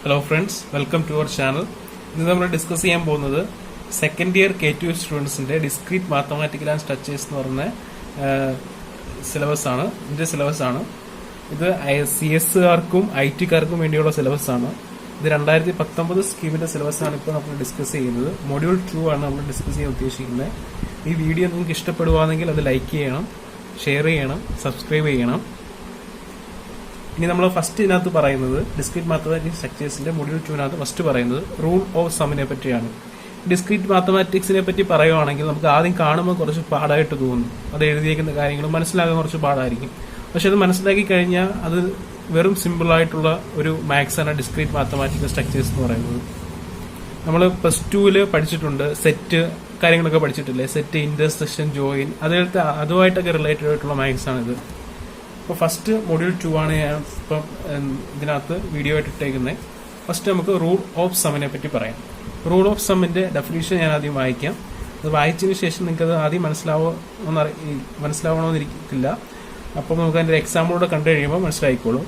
Hello friends, welcome to our channel. ഇന്ന് നമ്മൾ discuss ചെയ്യാൻ പോകുന്നത് സെക്കൻഡ് ഇയർ K2 സ്റ്റുഡൻസിന്റെ ഡിസ്ക്രീറ്റ് മാത്തമാറ്റിക്കൽ ആൻഡ് സ്ട്രക്ചേഴ്സ് എന്ന് പറഞ്ഞ സിലബസ് ആണ്. ഇതിന്റെ സിലബസ് ആണ് ഇത്. CS-കാർക്കും IT-കാർക്കും വേണ്ടിയുള്ള സിലബസ് ആണ്. ഇത് 2019 സ്കീമിന്റെ സിലബസ് ആണ് ഇപ്പോൾ നമ്മൾ ഡിസ്കസ് ചെയ്യുന്നത്. മൊഡ്യൂൾ 2 ആണ് നമ്മൾ ഡിസ്കസ് ചെയ്യാൻ ഉദ്ദേശിക്കുന്നത്. ഈ വീഡിയോ നിങ്ങൾക്ക് ഇഷ്ടപ്പെടുവാണെങ്കിൽ അത് ലൈക്ക് ചെയ്യണം, ഷെയർ ചെയ്യണം, സബ്സ്ക്രൈബ് ചെയ്യണം. ഇനി നമ്മൾ ഫസ്റ്റ് ഇതിനകത്ത് പറയുന്നത് ഡിസ്ക്രീറ്റ് മാത്തമാറ്റിക്സ് സ്ട്രക്ചേഴ്സിന്റെ മൊഡ്യൂൾ 2 ഫസ്റ്റ് പറയുന്നത് റൂൾ ഓഫ് സമ്മിനെ പറ്റിയാണ്. ഡിസ്ക്രീറ്റ് മാത്തമാറ്റിക്സിനെ പറ്റി പറയുവാണെങ്കിൽ നമുക്ക് ആദ്യം കാണുമ്പോൾ കുറച്ച് പാടായിട്ട് തോന്നും. അത് എഴുതിയേക്കുന്ന കാര്യങ്ങൾ മനസ്സിലാക്കാൻ കുറച്ച് പാടായിരിക്കും. പക്ഷെ അത് മനസ്സിലാക്കി കഴിഞ്ഞാൽ അത് വെറും സിമ്പിൾ ആയിട്ടുള്ള ഒരു മാത്സ് ആണ് ഡിസ്ക്രീറ്റ് മാത്തമാറ്റിക്കൽ സ്ട്രക്ചേഴ്സ് എന്ന് പറയുന്നത്. നമ്മൾ +2 പഠിച്ചിട്ടുണ്ട്, സെറ്റ് കാര്യങ്ങളൊക്കെ പഠിച്ചിട്ടില്ലേ, സെറ്റ്, ഇന്റർസെക്ഷൻ, ജോയിൻ, അതുമായിട്ടൊക്കെ റിലേറ്റഡ് ആയിട്ടുള്ള മാത്സ് ആണിത്. ഇപ്പോൾ ഫസ്റ്റ് മൊഡ്യൂൾ 2 ആണ് ഞാൻ ഇപ്പം ഇതിനകത്ത് വീഡിയോ ആയിട്ട് ഇട്ടേക്കുന്നത്. ഫസ്റ്റ് നമുക്ക് റൂൾ ഓഫ് സമ്മിനെ പറ്റി പറയാം. റൂൾ ഓഫ് സമ്മിന്റെ ഡെഫിനേഷൻ ഞാൻ ആദ്യം വായിക്കാം. അത് വായിച്ചതിന് ശേഷം നിങ്ങൾക്കത് ആദ്യം മനസ്സിലാവണമെന്നിരിക്കില്ല. അപ്പം നമുക്ക് അതിന്റെ എക്സാമ്പിളൂടെ കണ്ടു കഴിയുമ്പോൾ മനസ്സിലായിക്കോളും.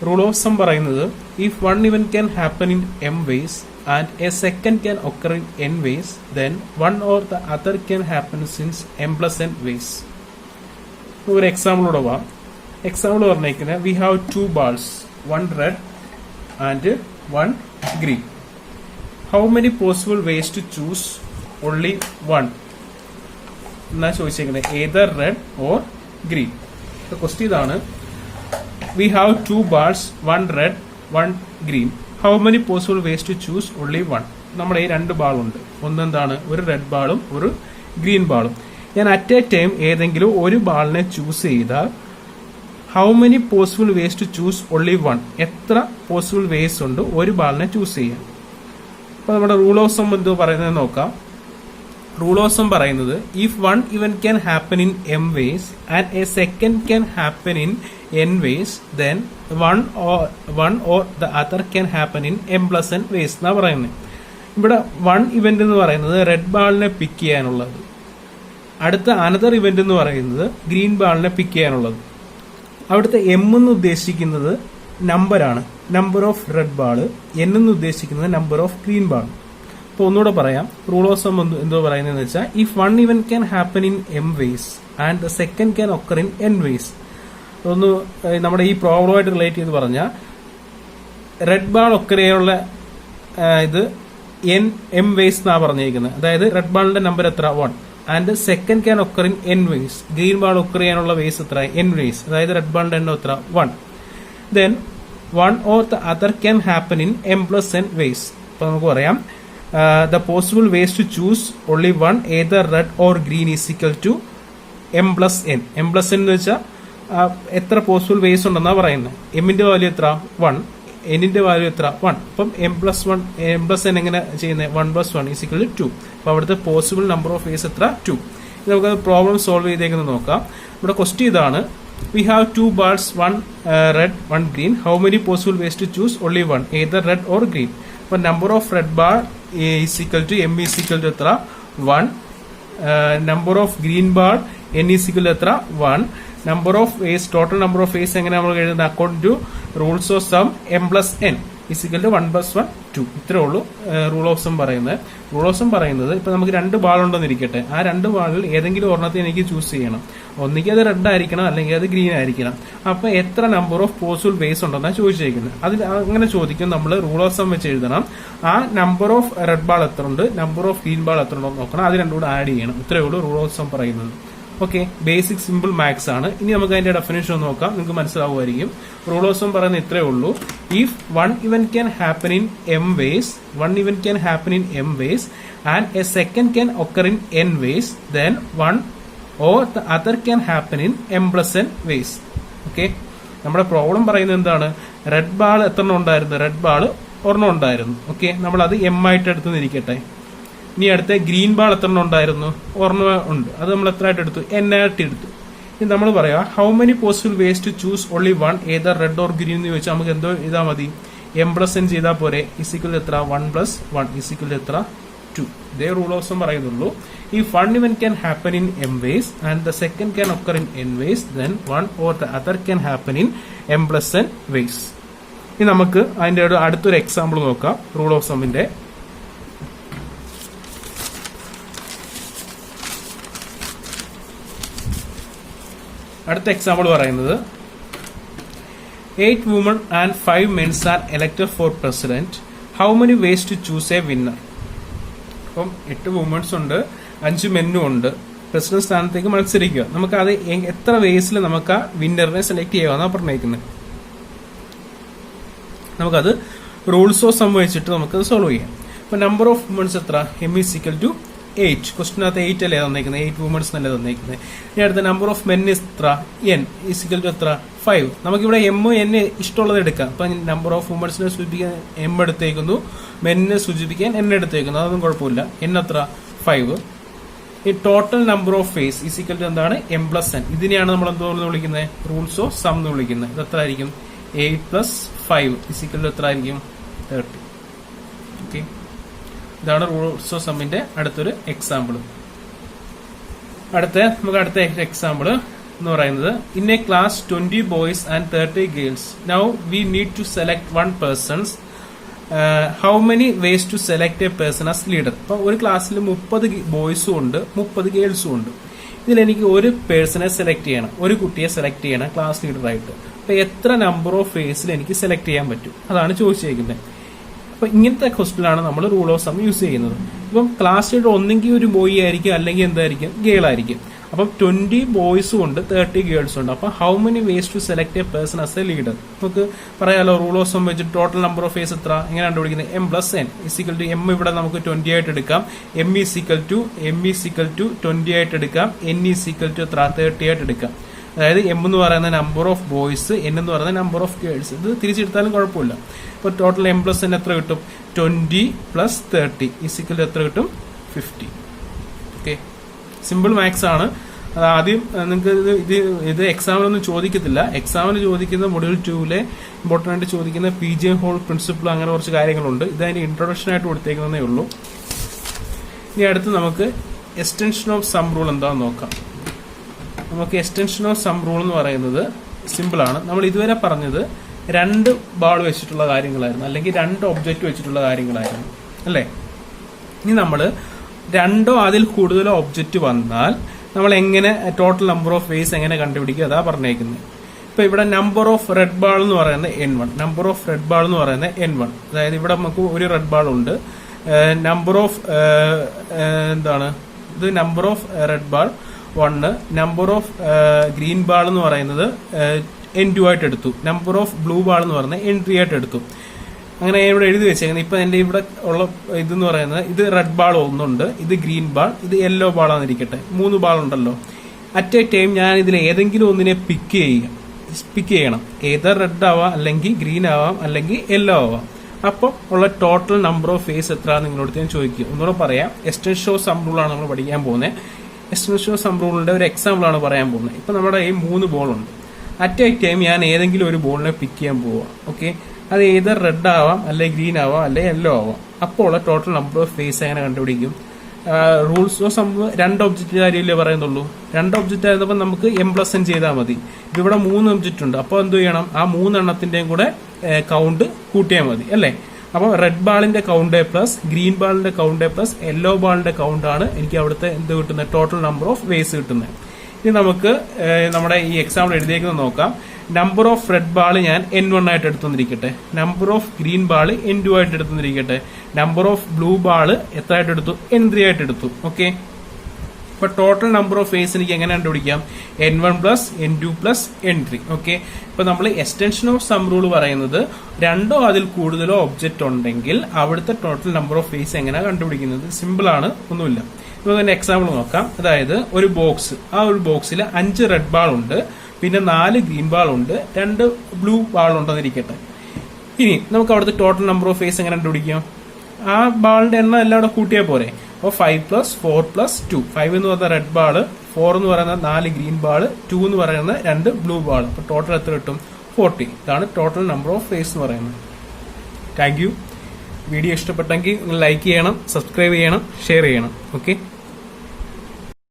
റൂൾ ഓഫ് സം പറയുന്നത് if one event can happen in m ways and a second can occur in n ways, then one or the other can happen since m+n ways. ഒരു എക്സാമ്പിളൂടെ പോവാം. എക്സാമ്പിൾ പറഞ്ഞേക്കുന്നത് we have 2 balls, one red and one green. How many possible ways to choose? Only one. എന്നാ ചോദിച്ചേക്കുന്നത് either red or green. Question ഇതാണ്, we have 2 balls, one red, one green. How many possible ways to choose? Only one. നമ്മുടെ ഈ 2 ബാളുണ്ട്. ഒന്നെന്താണ്, ഒരു red ബാളും ഒരു green ബാളും. ഞാൻ at A time ഏതെങ്കിലും ഒരു ബാളിനെ ചൂസ് ചെയ്താൽ how many possible ways to choose? Only one. എത്ര പോസിബിൾ വേസ് ഉണ്ട് ഒരു ബാളിനെ ചൂസ് ചെയ്യാൻ? അപ്പൊ നമ്മുടെ റൂൾ ഓഫ് സം എന്തോ പറയുന്നത് നോക്കാം. റൂൾ ഓഫ് സം പറയുന്നത് if one event can happen in m ways and a second can happen in n ways, then one or the other can happen in m+n ways എന്നാ പറയുന്നത്. ഇവിടെ one event എന്ന് പറയുന്നത് red ബാളിനെ പിക്ക് ചെയ്യാനുള്ളത്, അടുത്ത another event എന്ന് പറയുന്നത് green ബാളിനെ പിക്ക് ചെയ്യാനുള്ളത്. അവിടുത്തെ m എന്ന് ഉദ്ദേശിക്കുന്നത് നമ്പറാണ്, number of red ball. n എന്ന് ഉദ്ദേശിക്കുന്നത് നമ്പർ ഓഫ് ഗ്രീൻ ബാൾ. അപ്പൊ ഒന്നുകൂടെ പറയാം. റൂൾ ഓഫ് സം എന്തോ പറയുന്നതെന്ന് വെച്ചാൽ if one event can happen in m ways and the second can occur in n ways. ഒന്ന് നമ്മുടെ ഈ പ്രോബ്ലമായിട്ട് റിലേറ്റ് ചെയ്ത് പറഞ്ഞാൽ റെഡ് ബാൾ ഒക്കർ ചെയ്യാനുള്ള ഇത് m ways എന്നാ പറഞ്ഞിരിക്കുന്നത്. അതായത് റെഡ് ബാളിന്റെ നമ്പർ എത്ര? 1. And second can occur in n ways. Green ball occur ചെയ്യാനുള്ള വേസ് എത്ര? n ways. അതായത് റെഡ് ബാളിന്റെ എണ്ണം എത്ര? 1. Then one or the other can happen in m+n ways. അപ്പൊ നമുക്ക് പറയാം the possible ways to choose only one either red or green is equal to m+n. m+n എന്ന് വെച്ചാൽ എത്ര പോസിബിൾ വേസ് ഉണ്ടെന്നാ പറയുന്നത്. എമ്മിന്റെ വാല്യൂ എത്ര? 1. എന്നിന്റെ വാല്യൂ എത്ര? 1. അപ്പം m+n എങ്ങനെ ചെയ്യുന്നത്? 1+1 ഈസ് ഈക്വൽ ടു 2. അപ്പൊ അവിടുത്തെ പോസിബിൾ നമ്പർ ഓഫ് വേസ് എത്ര? 2. നമുക്ക് പ്രോബ്ലം സോൾവ് ചെയ്തേക്കുന്നത് നോക്കാം. ഇവിടെ ക്വസ്റ്റ്യൻ ഇതാണ്, we have 2 balls, one red, one green. How many possible ways to choose? Only one, either red or green. So number of red ball is equal to m is equal to etra 1. Number of green ball n is equal to etra 1. Number of ways, total number of ways എങ്ങനെ നമ്മൾ എഴുതുന്നത്? According to rules of sum m+n is equal to 1+1 2. ഇത്രേ ഉള്ളൂ rule of sum പറയുന്നത്. Rule of sum പറയുന്നത് ഇപ്പൊ നമുക്ക് 2 ball ഉണ്ടെന്നിരിക്കട്ടെ, ആ 2 ബാളിൽ ഏതെങ്കിലും ഒരെണ്ണത്തെ എനിക്ക് ചൂസ് ചെയ്യണം. ഒന്നിക്ക് അത് റെഡ് ആയിരിക്കണം, അല്ലെങ്കിൽ അത് ഗ്രീൻ ആയിരിക്കണം. അപ്പൊ എത്ര നമ്പർ ഓഫ് പോസിബിൾ വേസ് ഉണ്ടെന്നാണ് ചോദിച്ചിരിക്കുന്നത്. അതിൽ അങ്ങനെ ചോദിക്കും, നമ്മൾ റൂൾ ഓഫ് സം വെച്ച് എഴുതണം. ആ നമ്പർ ഓഫ് റെഡ് ബാൾ എത്ര ഉണ്ട്, നമ്പർ ഓഫ് ഗ്രീൻ ബാൾ എത്ര ഉണ്ടോ നോക്കണം, അത് രണ്ടും കൂടെ ആഡ് ചെയ്യണം. ഇത്രേ ഉള്ളൂ റൂൾ ഓഫ് സം പറയുന്നത്. ഓക്കെ, ബേസിക് സിമ്പിൾ മാത്സ് ആണ്. ഇനി നമുക്ക് അതിന്റെ ഡെഫിനേഷൻ നോക്കാം, നിങ്ങൾക്ക് മനസ്സിലാവുമായിരിക്കും. റൂൾ ഓഫ് സം പറയുന്നത് ഇത്രേ ഉള്ളൂ. If one event can happen in m ways, one event can happen in m ways and a second can occur in n ways, then one or the other can happen in m+n ways. Okay, നമ്മുടെ problem പറയുന്നത് എന്താണ്? Red ball എത്ര ഉണ്ടായിരുന്നു? Red ball ഒരെണ്ണം ഉണ്ടായിരുന്നു. Okay, നമ്മൾ അത് m ആയിട്ട് എടുത്തുനിരിക്കട്ടെ. ഇനി അടുത്ത ഗ്രീൻ ബാൾ എത്ര ഉണ്ടായിരുന്നു? ഒരെണ്ണം ഉണ്ട്. അത് നമ്മൾ എത്ര ആയിട്ട് എടുത്തു? n ആയിട്ട് എടുത്തു. ഇനി നമ്മൾ പറയാ how many possible ways to choose only one either red or green എന്ന് ചോദിച്ചാൽ നമുക്ക് എന്തോ ഇതാ മതി, m+n ചെയ്താൽ പോരെ. ഇസിക്വൽ എത്ര? 1+1 ഇസിക്വൽ എത്ര? 2. ഇതേ റൂൾ ഓഫ് സം പറയുന്നുള്ളൂ. If one event can happen in m ways and the second can occur in n ways, then one or the other can happen in m+n ways. ഇനി നമുക്ക് അതിന്റെ അടുത്തൊരു example നോക്കാം rule of സമ്മിന്റെ. അടുത്ത example പറയുന്നത് 8 women and 5 men are elected for president. How many ways to choose a winner? അപ്പം 8 women's ഉണ്ട്, 5 മെന്നും ഉണ്ട്. പ്രസിഡന്റ് സ്ഥാനത്തേക്ക് മത്സരിക്കുക. നമുക്ക് അത് എത്ര വേസിൽ നമുക്ക് ആ വിന്നറിനെ സെലക്ട് ചെയ്യാമെന്നാണ് പറഞ്ഞേക്കുന്നത്. നമുക്കത് റൂൾസ് ഓഫ് സം വെച്ചിട്ട് നമുക്കത് സോൾവ് ചെയ്യാം. അപ്പൊ നമ്പർ ഓഫ് വുമൻസ് എത്ര? M is equal to 8. ക്വസ്റ്റിനകത്ത് 8 അല്ലേ തന്നേക്കുന്നത്, 8 വുമൻസ് തന്നെ തന്നേക്കുന്നത്. ഇനി അടുത്ത നമ്പർ ഓഫ് മെൻ എത്ര? എൻ ഈസ് ഈക്വൽ ടു എത്ര? 5. നമുക്കിവിടെ എം എൻ ഇഷ്ടമുള്ളത് എടുക്കാം. അപ്പൊ നമ്പർ ഓഫ് വുമൻസിനെ സൂചിപ്പിക്കാൻ എം എടുത്തേക്കുന്നു, മെന്നിനെ സൂചിപ്പിക്കാൻ എൻ എടുത്തേക്കുന്നു, അതൊന്നും കുഴപ്പമില്ല. എൻ എത്ര? 5. ഈ total number of face is equal to എന്താണ്? M plus N. ഇതിനെയാണ് നമ്മൾ എന്തോന്ന് വിളിക്കുന്നത്? റൂൾസ് ഓഫ് സം എന്ന് വിളിക്കുന്നത്. ഇത് എത്ര ആയിരിക്കും? 8 പ്ലസ് 5 ഈസ് ഈക്വൽ ടു എത്ര ആയിരിക്കും? 30. ഓക്കെ, ഇതാണ് റൂൾസ് ഓഫ് സമ്മിന്റെ അടുത്തൊരു എക്സാമ്പിൾ. നമുക്ക് അടുത്ത എക്സാമ്പിൾ എന്ന് പറയുന്നത് in a class 20 boys and 30 girls. Now we need to select 1 persons. How many ways to select a person as leader? അപ്പൊ ഒരു ക്ലാസ്സിൽ 30 ബോയ്സും ഉണ്ട്, 30 ഗേൾസും ഉണ്ട്. ഇതിൽ എനിക്ക് ഒരു പേഴ്സണെ സെലക്ട് ചെയ്യണം, ഒരു കുട്ടിയെ സെലക്ട് ചെയ്യണം ക്ലാസ് ലീഡറായിട്ട്. അപ്പൊ എത്ര നമ്പർ ഓഫ് വേസിൽ എനിക്ക് സെലക്ട് ചെയ്യാൻ പറ്റും? അതാണ് ചോദിച്ചേക്കുന്നത്. അപ്പൊ ഇങ്ങനത്തെ ക്വസ്റ്റിനാണ് നമ്മൾ റൂൾ ഓഫ് സം യൂസ് ചെയ്യുന്നത്. ഇപ്പം ക്ലാസ് ലീഡർ ഒന്നെങ്കിൽ ഒരു ബോയ് ആയിരിക്കും, അല്ലെങ്കിൽ എന്തായിരിക്കും? ഗേൾ ആയിരിക്കും. അപ്പം 20 ബോയ്സും ഉണ്ട്, 30 ഗേൾസും ഉണ്ട്. അപ്പൊ how many ways to select a person as a leader? നമുക്ക് പറയാലോ റൂൾ ഓഫ് സം വെച്ചിട്ട് ടോട്ടൽ നമ്പർ ഓഫ് വേസ് എത്ര? എങ്ങനെ കണ്ടുപിടിക്കുന്നത്? M plus N is equal to M ഇവിടെ നമുക്ക് 20 ആയിട്ട് എടുക്കാം, എം ഈസിക്കൽ ടു 20 ആയിട്ട് എടുക്കാം, എൻ ഈസിക്കൽ ടു എത്ര? 30 ആയിട്ട് എടുക്കാം. അതായത് എം എന്ന് പറയുന്ന നമ്പർ ഓഫ് ബോയ്സ്, എൻ എന്ന് പറയുന്ന നമ്പർ ഓഫ് ഗേൾസ്. ഇത് തിരിച്ചെടുത്താലും കുഴപ്പമില്ല. ഇപ്പൊ ടോട്ടൽ എം പ്ലസ് എൻ എത്ര കിട്ടും? 20 പ്ലസ് 30 ഈസിക്കൽ ടു എത്ര കിട്ടും? 50. ഓക്കെ, സിമ്പിൾ മാത്സ് ആണ്. അത് ആദ്യം നിങ്ങൾക്ക് ഇത് എക്സാമിനൊന്നും ചോദിക്കത്തില്ല. എക്സാമിന് ചോദിക്കുന്ന മൊഡ്യൂൾ 2-ലെ ഇമ്പോർട്ടൻ്റ് ആയിട്ട് ചോദിക്കുന്ന PGM ഹോൾ പ്രിൻസിപ്പിൾ, അങ്ങനെ കുറച്ച് കാര്യങ്ങളുണ്ട്. ഇത് അതിന്റെ ഇൻട്രൊഡക്ഷൻ ആയിട്ട് കൊടുത്തേക്കുന്നതേ ഉള്ളൂ. ഇനി അടുത്ത് നമുക്ക് എക്സ്റ്റൻഷൻ ഓഫ് സം റൂൾ എന്താണെന്ന് നോക്കാം. നമുക്ക് എക്സ്റ്റൻഷൻ ഓഫ് സം റൂൾ എന്ന് പറയുന്നത് സിമ്പിൾ ആണ്. നമ്മൾ ഇതുവരെ പറഞ്ഞത് 2 ബാൾ വെച്ചിട്ടുള്ള കാര്യങ്ങളായിരുന്നു, അല്ലെങ്കിൽ 2 ഒബ്ജക്റ്റ് വെച്ചിട്ടുള്ള കാര്യങ്ങളായിരുന്നു അല്ലേ. ഇനി നമ്മൾ 2 അതിൽ കൂടുതലോ ഒബ്ജക്റ്റ് വന്നാൽ നമ്മൾ എങ്ങനെ ടോട്ടൽ നമ്പർ ഓഫ് വേസ് എങ്ങനെ കണ്ടുപിടിക്കുക, അതാ പറഞ്ഞേക്കുന്നത്. ഇപ്പൊ ഇവിടെ നമ്പർ ഓഫ് റെഡ് ബാൾ എന്ന് പറയുന്നത് N1, number of red ball എന്ന് പറയുന്നത് N1. അതായത് ഇവിടെ നമുക്ക് ഒരു റെഡ് ബാൾ ഉണ്ട്. നമ്പർ ഓഫ് എന്താണ് ഇത്? Number of red ball 1, number of green ball എന്ന് പറയുന്നത് N2 ആയിട്ട് എടുത്തു, നമ്പർ ഓഫ് ബ്ലൂ ബാൾ എന്ന് പറയുന്നത് N3 ആയിട്ട് എടുത്തു. അങ്ങനെ ഇവിടെ എഴുതി വെച്ചേക്കുന്നത്. ഇപ്പൊ എന്റെ ഇവിടെ ഉള്ള ഇതെന്ന് പറയുന്നത് ഇത് റെഡ് ബാൾ ഒന്നുണ്ട്, ഇത് ഗ്രീൻ ബാൾ, ഇത് യെല്ലോ ബാൾ ആണെന്നിരിക്കട്ടെ. 3 ബാൾ ഉണ്ടല്ലോ. അറ്റ് എ ടൈം ഞാൻ ഇതിൽ ഏതെങ്കിലും ഒന്നിനെ പിക്ക് ചെയ്യണം. ഏതർ റെഡ് ആവാം, അല്ലെങ്കിൽ ഗ്രീൻ ആവാം, അല്ലെങ്കിൽ യെല്ലോ ആവാം. അപ്പം ഉള്ള ടോട്ടൽ നമ്പർ ഓഫ് ഫേസ് എത്ര നിങ്ങളോട് ഞാൻ ചോദിക്കും. ഒന്നുകൂടെ പറയാം. എക്സ്റ്റൻഷൻ ഓഫ് സം റൂൾ ആണ് നമ്മൾ പഠിക്കാൻ പോകുന്നത്. എക്സ്റ്റൻഷൻ ഓഫ് സം റൂളിന്റെ ഒരു എക്സാമ്പിൾ ആണ് പറയാൻ പോകുന്നത്. ഇപ്പൊ നമ്മുടെ ഈ 3 ബോൾ ഉണ്ട്. അറ്റ് എ ടൈം ഞാൻ ഏതെങ്കിലും ഒരു ബോളിനെ പിക്ക് ചെയ്യാൻ പോവാം. ഓക്കെ, അത് ഏതർ റെഡ് ആവാം, അല്ലെങ്കിൽ ഗ്രീൻ ആവാം, അല്ലെങ്കിൽ യെല്ലോ ആവാം. അപ്പോൾ ഉള്ള ടോട്ടൽ നമ്പർ ഓഫ് ഫേസ് എങ്ങനെ കണ്ടുപിടിക്കും? റൂൾസ് ഓഫ് സം 2 ഒബ്ജക്റ്റ് കാര്യമല്ലേ പറയുന്നുള്ളൂ. 2 ഒബ്ജക്റ്റ് ആയിരുന്നപ്പോൾ നമുക്ക് എം പ്ലസ് എൻ ചെയ്താൽ മതി. ഇവിടെ 3 ഒബ്ജക്റ്റ് ഉണ്ട്. അപ്പോൾ എന്ത് ചെയ്യണം? ആ 3 എണ്ണത്തിന്റെയും കൂടെ കൗണ്ട് കൂട്ടിയാൽ മതി അല്ലേ. അപ്പോൾ റെഡ് ബാളിന്റെ കൗണ്ട് പ്ലസ് ഗ്രീൻ ബാളിന്റെ കൗണ്ട് പ്ലസ് യെല്ലോ ബാളിന്റെ കൗണ്ട് ആണ് എനിക്ക് അവിടുത്തെ എന്ത് കിട്ടുന്നത്? ടോട്ടൽ നമ്പർ ഓഫ് വേസ് കിട്ടുന്നത്. ഇനി നമുക്ക് നമ്മുടെ ഈ എക്സാമ്പിൾ എഴുതിയേക്കുന്നത് നോക്കാം. നമ്പർ ഓഫ് റെഡ് ബാൾ ഞാൻ N1 ആയിട്ട് എടുത്തുന്നിരിക്കട്ടെ, number of green ball N2 ആയിട്ട് എടുത്തുന്നിരിക്കട്ടെ, നമ്പർ ഓഫ് ബ്ലൂ ബാൾ എത്ര ആയിട്ട് എടുത്തു? N3 ആയിട്ട് എടുത്തു. ഓക്കെ, അപ്പൊ ടോട്ടൽ നമ്പർ ഓഫ് ഫേസ് എനിക്ക് എങ്ങനെ കണ്ടുപിടിക്കാം? N1 plus N2 plus N3. Okay, ഇപ്പൊ നമ്മൾ എക്സ്റ്റൻഷൻ ഓഫ് സം റൂൾ പറയുന്നത് 2 അതിൽ കൂടുതലോ ഒബ്ജക്റ്റ് ഉണ്ടെങ്കിൽ അവിടുത്തെ ടോട്ടൽ നമ്പർ ഓഫ് ഫേസ് എങ്ങനെയാണ് കണ്ടുപിടിക്കുന്നത്? സിമ്പിൾ ആണ്, ഒന്നുമില്ല. നമുക്ക് തന്നെ എക്സാമ്പിൾ നോക്കാം. അതായത് ഒരു ബോക്സ്, ആ ഒരു ബോക്സിൽ 5 റെഡ് ബാൾ ഉണ്ട്, പിന്നെ 4 ഗ്രീൻ ബാൾ ഉണ്ട്, 2 ബ്ലൂ ബാൾ ഉണ്ടെന്നിരിക്കട്ടെ. ഇനി നമുക്ക് അവിടുത്തെ ടോട്ടൽ നമ്പർ ഓഫ് ഫേസ് എങ്ങനെ കണ്ടുപിടിക്കാം? ആ ബാളിന്റെ എണ്ണം എല്ലാം കൂടെ കൂട്ടിയാൽ പോരെ. അപ്പോൾ 5 പ്ലസ് 4 പ്ലസ് 2. 5 എന്ന് പറയുന്ന റെഡ് ബാള്, 4 എന്ന് പറയുന്ന 4 ഗ്രീൻ ബാള്, 2 എന്ന് പറയുന്ന 2 ബ്ലൂ ബാൾ. അപ്പോൾ ടോട്ടൽ എത്ര കിട്ടും? 40. ഇതാണ് ടോട്ടൽ നമ്പർ ഓഫ് ഫേസ് എന്ന് പറയുന്നത്. Thank you. വീഡിയോ ഇഷ്ടപ്പെട്ടെങ്കിൽ നിങ്ങൾ ലൈക്ക് ചെയ്യണം, സബ്സ്ക്രൈബ് ചെയ്യണം, ഷെയർ ചെയ്യണം. ഓക്കെ.